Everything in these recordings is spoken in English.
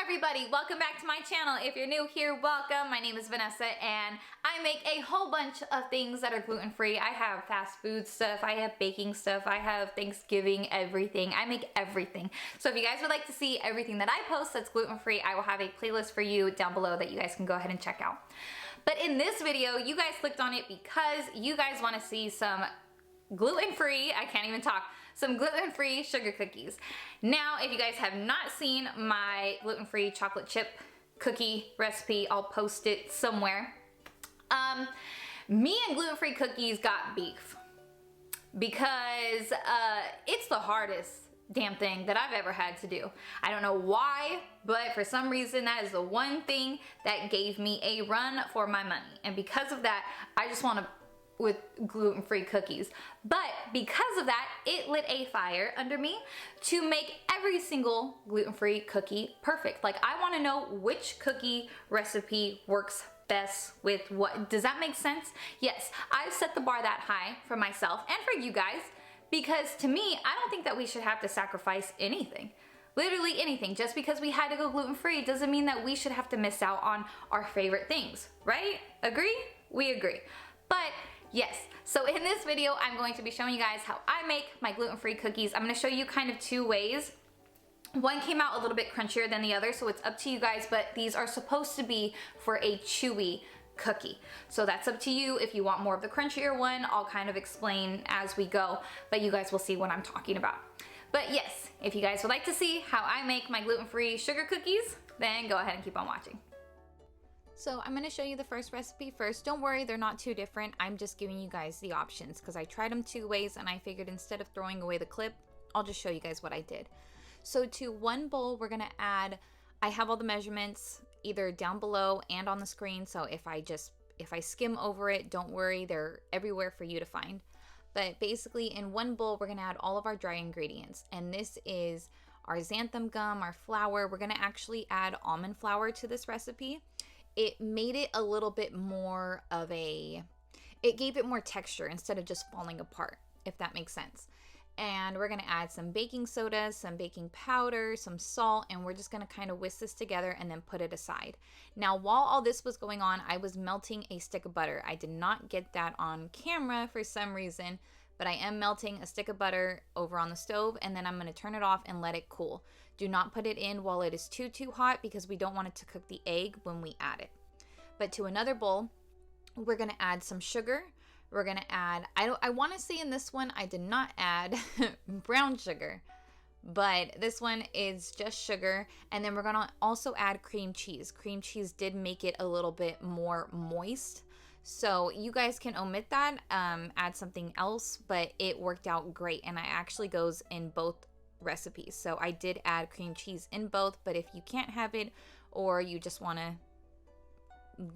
everybody, welcome back to my channel. If you're new here, welcome. My name is Vanessa and I make a whole bunch of things that are gluten-free. I have fast food stuff, I have baking stuff, I have Thanksgiving everything. I make everything. So if you guys would like to see everything that I post that's gluten-free, I will have a playlist for you down below that you guys can go ahead and check out. But in this video, you guys clicked on it because you guys want to see some gluten-free, I can't even talk, some gluten-free sugar cookies. Now, if you guys have not seen my gluten-free chocolate chip cookie recipe, I'll post it somewhere. Me and gluten-free cookies got beef because it's the hardest damn thing that I've ever had to do. I don't know why, but for some reason that is the one thing that gave me a run for my money. And because of that, I just want to with gluten-free cookies. But because of that, it lit a fire under me to make every single gluten-free cookie perfect. Like, I want to know which cookie recipe works best with what. Does that make sense? Yes, I've set the bar that high for myself and for you guys because to me, I don't think that we should have to sacrifice anything. Literally anything. Just because we had to go gluten-free doesn't mean that we should have to miss out on our favorite things, right? Agree? We agree. But yes, so in this video, I'm going to be showing you guys how I make my gluten-free cookies. I'm going to show you kind of two ways. One came out a little bit crunchier than the other, so it's up to you guys, but these are supposed to be for a chewy cookie. So that's up to you. If you want more of the crunchier one, I'll kind of explain as we go, but you guys will see what I'm talking about. But yes, if you guys would like to see how I make my gluten-free sugar cookies, then go ahead and keep on watching. So I'm going to show you the first recipe first. Don't worry, they're not too different. I'm just giving you guys the options because I tried them two ways and I figured instead of throwing away the clip, I'll just show you guys what I did. So to one bowl, we're going to add, I have all the measurements either down below and on the screen. So if I skim over it, don't worry, they're everywhere for you to find. But basically in one bowl, we're going to add all of our dry ingredients. And this is our xanthum gum, our flour. We're going to actually add almond flour to this recipe. It made it a little bit more of it gave it more texture instead of just falling apart, if that makes sense. And we're gonna add some baking soda, some baking powder, some salt, and we're just gonna kind of whisk this together and then put it aside. Now, while all this was going on, I was melting a stick of butter. I did not get that on camera for some reason, but I am melting a stick of butter over on the stove, and then I'm gonna turn it off and let it cool. Do not put it in while it is too hot because we don't want it to cook the egg when we add it. But to another bowl, we're gonna add some sugar. We're gonna add, I wanna say in this one, I did not add brown sugar, but this one is just sugar. And then we're gonna also add cream cheese. Cream cheese did make it a little bit more moist. So you guys can omit that, add something else, but it worked out great. And it actually goes in both recipes. So I did add cream cheese in both, but if you can't have it or you just wanna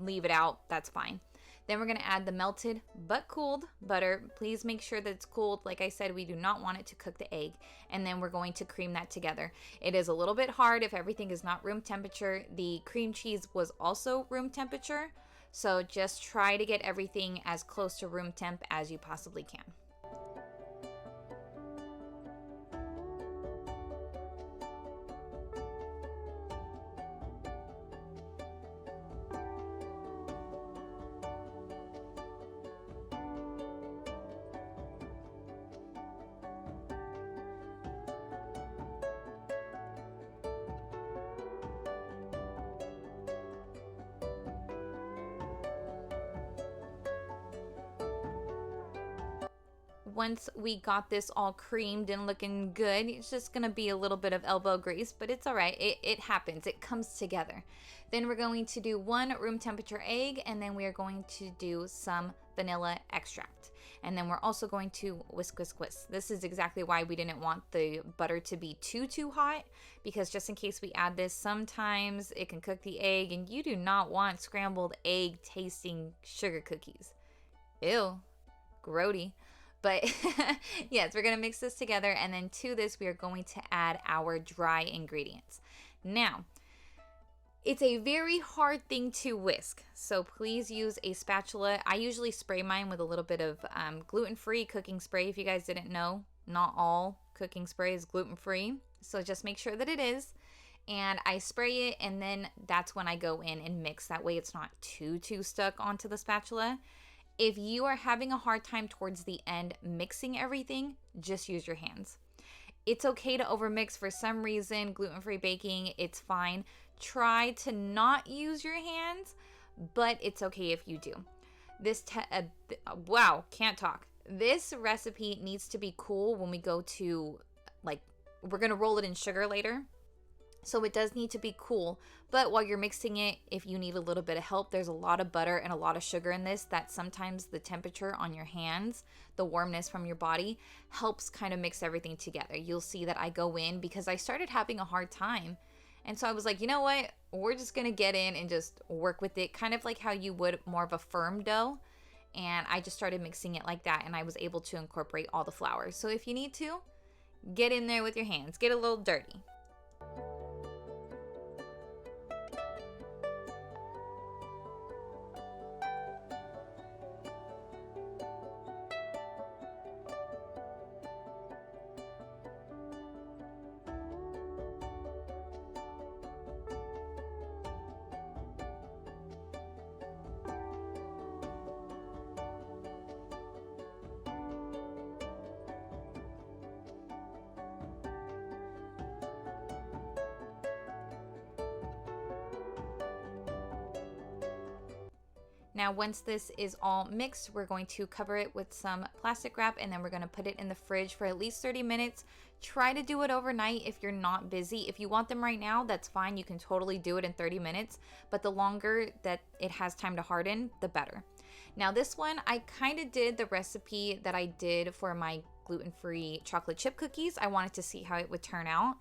leave it out, that's fine. Then we're gonna add the melted but cooled butter. Please make sure that it's cooled. Like I said, we do not want it to cook the egg. And then we're going to cream that together. It is a little bit hard if everything is not room temperature. The cream cheese was also room temperature. So just try to get everything as close to room temp as you possibly can. Once we got this all creamed and looking good, it's just gonna be a little bit of elbow grease, but it's all right. It happens, it comes together. Then we're going to do one room temperature egg, and then we are going to do some vanilla extract. And then we're also going to whisk. This is exactly why we didn't want the butter to be too hot, because just in case we add this, sometimes it can cook the egg, and you do not want scrambled egg tasting sugar cookies. Ew, grody. But yes, we're gonna mix this together, and then to this we are going to add our dry ingredients. Now, it's a very hard thing to whisk, so please use a spatula. I usually spray mine with a little bit of gluten-free cooking spray. If you guys didn't know, not all cooking spray is gluten-free, so just make sure that it is. and I spray it, and then that's when I go in and mix. That way it's not too stuck onto the spatula. If you are having a hard time towards the end mixing everything, just use your hands. It's okay to overmix for some reason. Gluten-free baking, it's fine. Try to not use your hands, but it's okay if you do. Wow, can't talk. This recipe needs to be cool when we go to, like, we're gonna roll it in sugar later. So it does need to be cool, but while you're mixing it, if you need a little bit of help, there's a lot of butter and a lot of sugar in this that sometimes the temperature on your hands, the warmness from your body, helps kind of mix everything together. You'll see that I go in because I started having a hard time. And so I was like, you know what? We're just going to get in and just work with it, kind of like how you would more of a firm dough. And I just started mixing it like that, and I was able to incorporate all the flours. So if you need to, get in there with your hands, get a little dirty. Now, once this is all mixed, we're going to cover it with some plastic wrap, and then we're going to put it in the fridge for at least 30 minutes. Try to do it overnight if you're not busy. If you want them right now, that's fine. You can totally do it in 30 minutes, but the longer that it has time to harden, the better. Now, this one, I kind of did the recipe that I did for my gluten-free chocolate chip cookies. I wanted to see how it would turn out.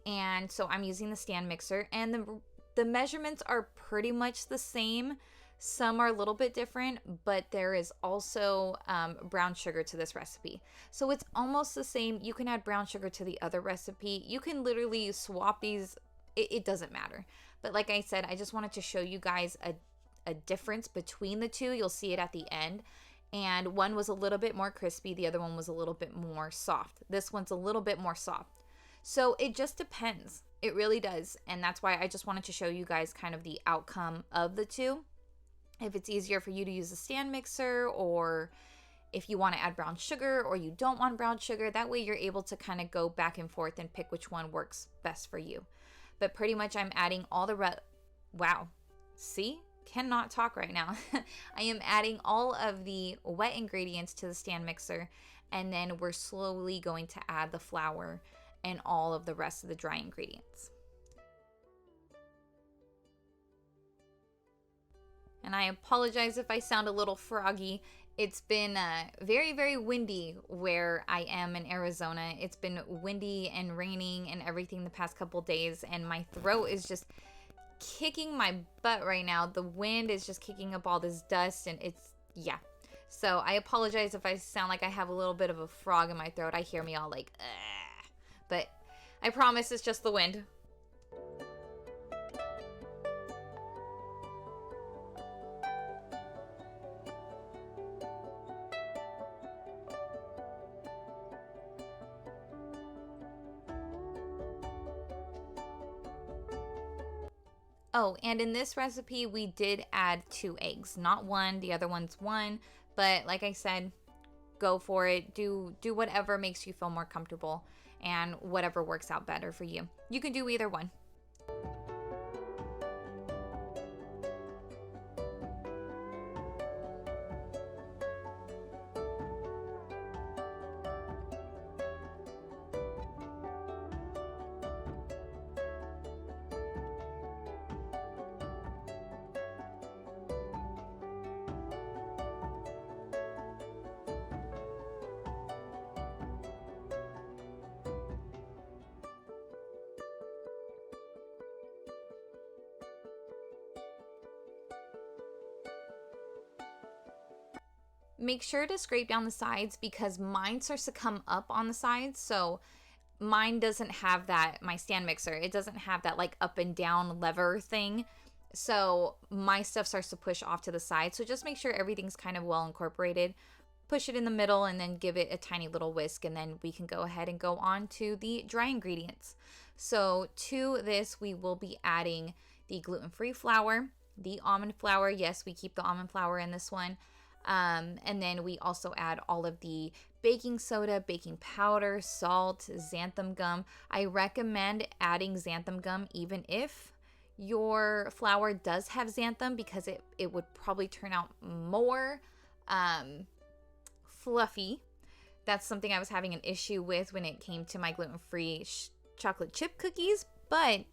And so I'm using the stand mixer, and the measurements are pretty much the same. Some are a little bit different, but there is also brown sugar to this recipe. So it's almost the same. You can add brown sugar to the other recipe. You can literally swap these. It doesn't matter. But like I said, I just wanted to show you guys a difference between the two. You'll see it at the end. And one was a little bit more crispy. The other one was a little bit more soft. This one's a little bit more soft. So it just depends. It really does. And that's why I just wanted to show you guys kind of the outcome of the two. If it's easier for you to use a stand mixer, or if you want to add brown sugar or you don't want brown sugar, that way you're able to kind of go back and forth and pick which one works best for you. But pretty much I'm adding all the wow, see? Cannot talk right now. I am adding all of the wet ingredients to the stand mixer, and then we're slowly going to add the flour and all of the rest of the dry ingredients. And I apologize if I sound a little froggy. It's been very, very windy where I am in Arizona. It's been windy and raining and everything the past couple days, and my throat is just kicking my butt right now. The wind is just kicking up all this dust, and yeah. So I apologize if I sound like I have a little bit of a frog in my throat. I hear me all like, ugh. But I promise it's just the wind. Oh, and in this recipe, we did add 2 eggs, not 1. The other one's 1. But like I said, go for it. Do whatever makes you feel more comfortable and whatever works out better for you. You can do either one. Make sure to scrape down the sides because mine starts to come up on the sides. So mine doesn't have that, my stand mixer, it doesn't have that like up and down lever thing. So my stuff starts to push off to the side. So just make sure everything's kind of well incorporated. push it in the middle and then give it a tiny little whisk, and then we can go ahead and go on to the dry ingredients. So to this, we will be adding the gluten-free flour, the almond flour. Yes, we keep the almond flour in this one. And then we also add all of the baking soda, baking powder, salt, xanthum gum. I recommend adding xanthum gum even if your flour does have xanthum, because it would probably turn out more fluffy. That's something I was having an issue with when it came to my gluten-free chocolate chip cookies. But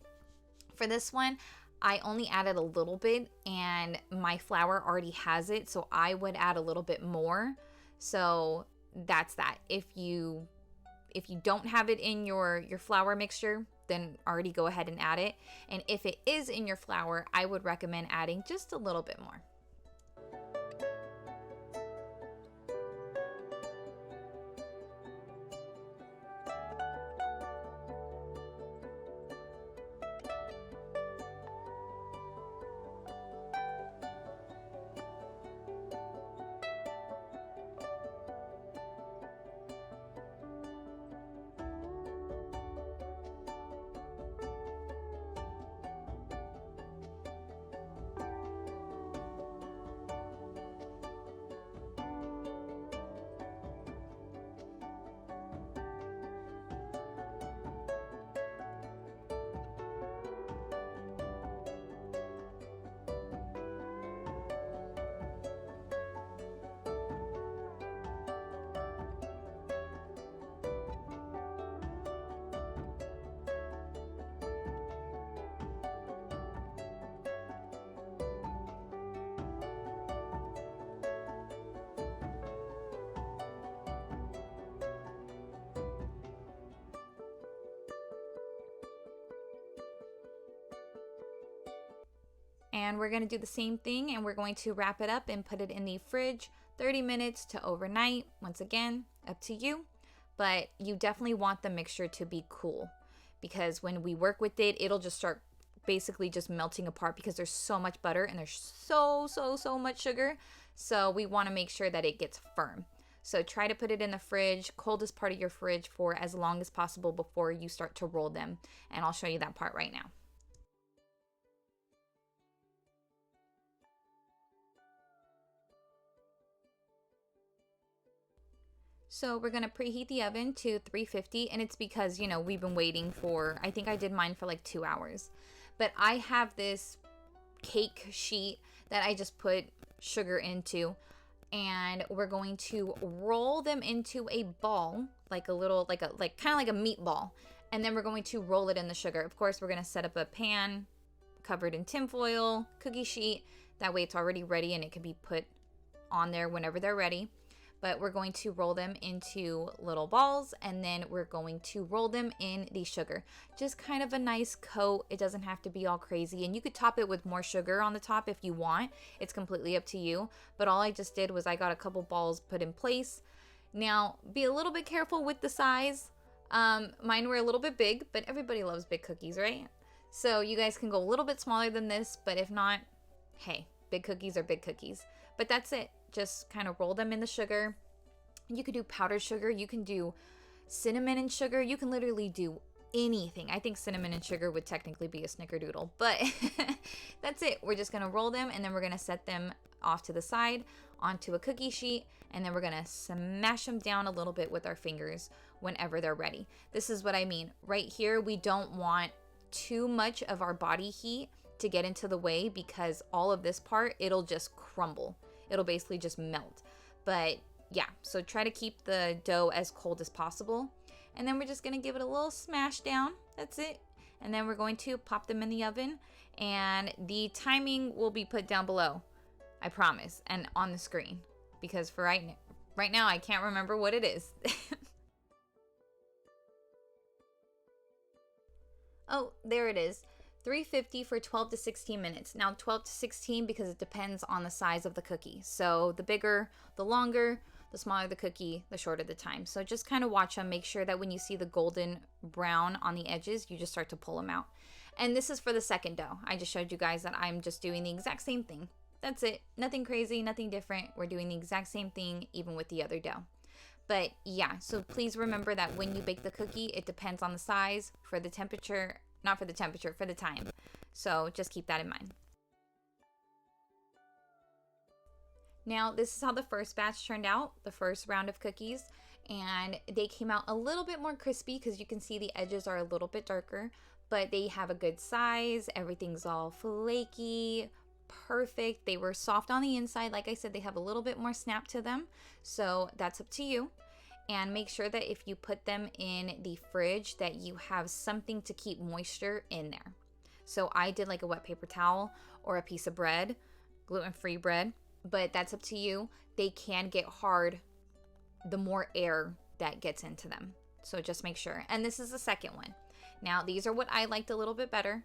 for this one, I only added a little bit, and my flour already has it, so I would add a little bit more. So that's that. If you don't have it in your flour mixture, then already go ahead and add it. And if it is in your flour, I would recommend adding just a little bit more. And we're going to do the same thing, and we're going to wrap it up and put it in the fridge 30 minutes to overnight. Once again, up to you, but you definitely want the mixture to be cool, because when we work with it, it'll just start basically just melting apart, because there's so much butter and there's so much sugar. So we want to make sure that it gets firm. So try to put it in the fridge, coldest part of your fridge, for as long as possible before you start to roll them. And I'll show you that part right now. So we're going to preheat the oven to 350, and it's because, you know, we've been waiting for, I think I did mine for like 2 hours. But I have this cake sheet that I just put sugar into, and we're going to roll them into a ball, like a little, kind of like a meatball. And then we're going to roll it in the sugar. Of course, we're going to set up a pan covered in tinfoil, cookie sheet. That way it's already ready and it can be put on there whenever they're ready. But we're going to roll them into little balls, and then we're going to roll them in the sugar. Just kind of a nice coat. It doesn't have to be all crazy, and you could top it with more sugar on the top if you want. It's completely up to you. But all I just did was I got a couple balls put in place. Now, be a little bit careful with the size. Mine were a little bit big, but everybody loves big cookies, right? So you guys can go a little bit smaller than this, but if not, hey, big cookies are big cookies. But that's it. Just kind of roll them in the sugar. You could do powdered sugar. You can do cinnamon and sugar. You can literally do anything. I think cinnamon and sugar would technically be a snickerdoodle, but that's it. We're just going to roll them, and then we're going to set them off to the side onto a cookie sheet, and then we're going to smash them down a little bit with our fingers whenever they're ready. This is what I mean. Right here, we don't want too much of our body heat to get into the way, because all of this part, it'll just crumble. It'll basically just melt. But yeah, so try to keep the dough as cold as possible. And then we're just going to give it a little smash down. That's it. And then we're going to pop them in the oven. And the timing will be put down below, I promise, and on the screen. Because for right now, I can't remember what it is. Oh, there it is. 350 for 12 to 16 minutes. Now 12 to 16 because it depends on the size of the cookie. So the bigger, the longer, the smaller the cookie, the shorter the time. So just kind of watch them. Make sure that when you see the golden brown on the edges, you just start to pull them out. And this is for the second dough. I just showed you guys that I'm just doing the exact same thing. That's it. Nothing crazy, nothing different. We're doing the exact same thing even with the other dough. But yeah, so please remember that when you bake the cookie, it depends on the size, for the temperature, not for the temperature, for the time. So just keep that in mind. Now, this is how the first batch turned out, the first round of cookies, and they came out a little bit more crispy because you can see the edges are a little bit darker, but they have a good size. Everything's all flaky, perfect. They were soft on the inside. Like I said, they have a little bit more snap to them, so that's up to you. And make sure that if you put them in the fridge that you have something to keep moisture in there. So I did like a wet paper towel or a piece of bread, gluten-free bread, but that's up to you. They can get hard the more air that gets into them. So just make sure. And this is the second one. Now, these are what I liked a little bit better.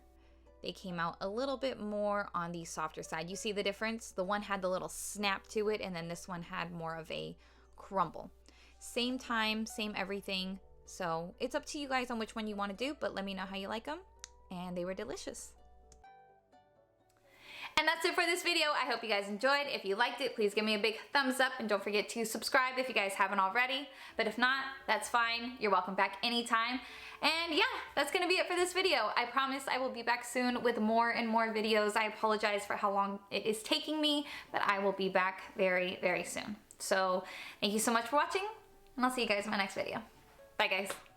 They came out a little bit more on the softer side. You see the difference? The one had the little snap to it, and then this one had more of a crumble. Same time, same everything. So it's up to you guys on which one you want to do, but let me know how you like them. And they were delicious. And that's it for this video. I hope you guys enjoyed. If you liked it, please give me a big thumbs up and don't forget to subscribe if you guys haven't already. But if not, that's fine. You're welcome back anytime. And yeah, that's gonna be it for this video. I promise I will be back soon with more and more videos. I apologize for how long it is taking me, but I will be back very, very soon. So thank you so much for watching, and I'll see you guys in my next video. Bye guys.